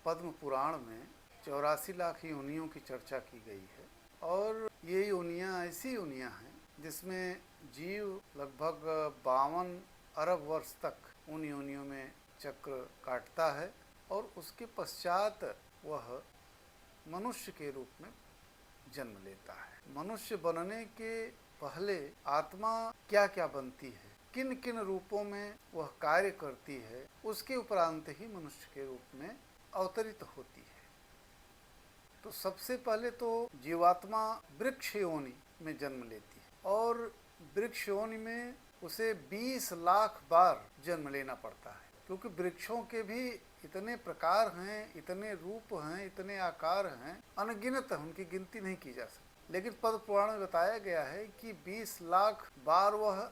पद्म पुराण में 84 लाख योनियों की चर्चा की गई है और ये योनियाँ ऐसी योनियाँ हैं जिसमें जीव लगभग 52 अरब वर्ष तक उन योनियों में चक्र काटता है और उसके पश्चात वह मनुष्य के रूप में जन्म लेता है। मनुष्य बनने के पहले आत्मा क्या क्या बनती है, किन किन रूपों में वह कार्य करती है, उसके उपरांत ही मनुष्य के रूप में अवतरित होती है। तो सबसे पहले तो जीवात्मा वृक्ष योनि में जन्म लेती है और वृक्ष योनि में उसे 20 लाख बार जन्म लेना पड़ता है, क्योंकि वृक्षों के भी इतने प्रकार हैं, इतने रूप हैं, इतने आकार हैं, अनगिनत है, उनकी गिनती नहीं की जा सकती। लेकिन पद्म पुराण में बताया गया है कि 20 लाख बार वह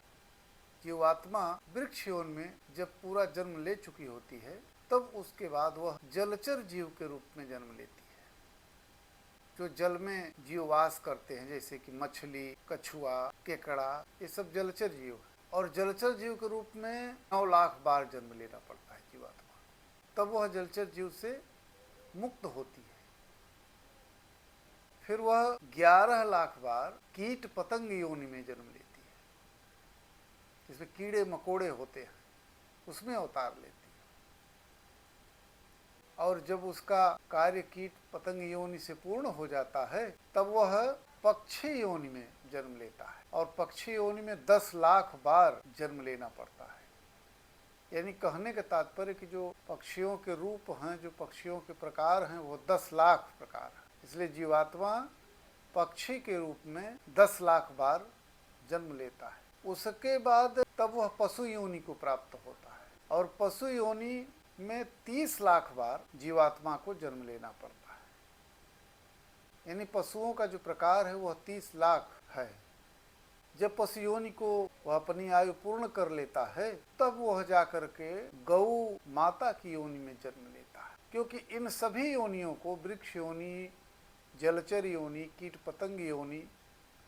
जीवात्मा वृक्ष योनि में जब पूरा जन्म ले चुकी होती है, तब उसके बाद वह जलचर जीव के रूप में जन्म लेती है, जो जल में जीववास करते हैं, जैसे कि मछली, कछुआ, केकड़ा, ये सब जलचर जीव है। और जलचर जीव के रूप में 9 लाख बार जन्म लेना पड़ता है जीवात्मा, तब वह जलचर जीव से मुक्त होती है। फिर वह 11 लाख बार कीट पतंग योनि में जन्म लेती है, जिसमें कीड़े मकोड़े होते हैं, उसमें अवतार लेती है। और जब उसका कार्य कीट पतंग योनि से पूर्ण हो जाता है, तब वह पक्षी योनि में जन्म लेता है और पक्षी योनि में 10 लाख बार जन्म लेना पड़ता है। यानी कहने का तात्पर्य कि जो पक्षियों के रूप हैं, जो पक्षियों के प्रकार हैं, वो 10 लाख प्रकार हैं। इसलिए जीवात्मा पक्षी के रूप में 10 लाख बार जन्म लेता है। उसके बाद तब वह पशु योनि को प्राप्त होता है और पशु योनि में 30 लाख बार जीवात्मा को जन्म लेना पड़ता है। यानी पशुओं का जो प्रकार है वह 30 लाख है। जब पशु योनि को वह अपनी आयु पूर्ण कर लेता है, तब वह जाकर के गौ माता की योनि में जन्म लेता है, क्योंकि इन सभी योनियों को, वृक्ष योनि, जलचर योनि, कीट पतंग योनि,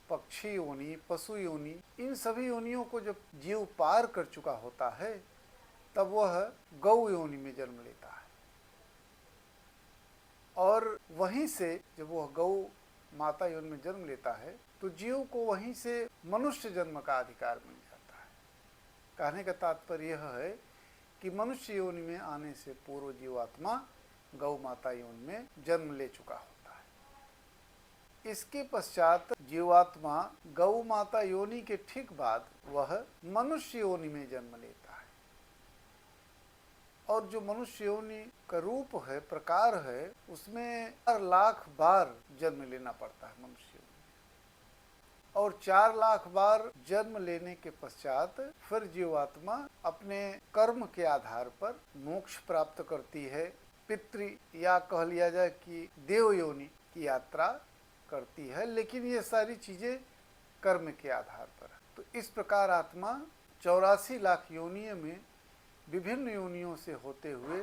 पक्षी योनि, पशु योनि, इन सभी योनियों को जब जीव पार कर चुका होता है, तब वह गौ योनि में जन्म लेता है और वहीं से जब वह गौ माता योनि में जन्म लेता है, तो जीव को वहीं से मनुष्य जन्म का अधिकार मिल जाता है। कहने का तात्पर्य यह है कि मनुष्य योनि में आने से पूर्व जीवात्मा गौ माता योनि में जन्म ले चुका होता है। इसके पश्चात जीवात्मा गौ माता योनि के ठीक बाद वह मनुष्य योनि में जन्म लेता है और जो मनुष्य योनि का रूप है, प्रकार है, उसमें 4 लाख बार जन्म लेना पड़ता है मनुष्य योनि में। और 4 लाख बार जन्म लेने के पश्चात फिर जीवात्मा अपने कर्म के आधार पर मोक्ष प्राप्त करती है, पितृ या कह लिया जाए कि देव योनि की यात्रा करती है। लेकिन ये सारी चीजें कर्म के आधार पर है। तो इस प्रकार आत्मा 84 लाख योनियों में विभिन्न योनियों से होते हुए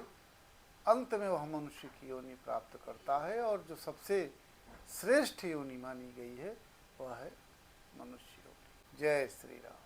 अंत में वह मनुष्य की योनि प्राप्त करता है और जो सबसे श्रेष्ठ योनि मानी गई है वह है मनुष्य योनि। जय श्री राम।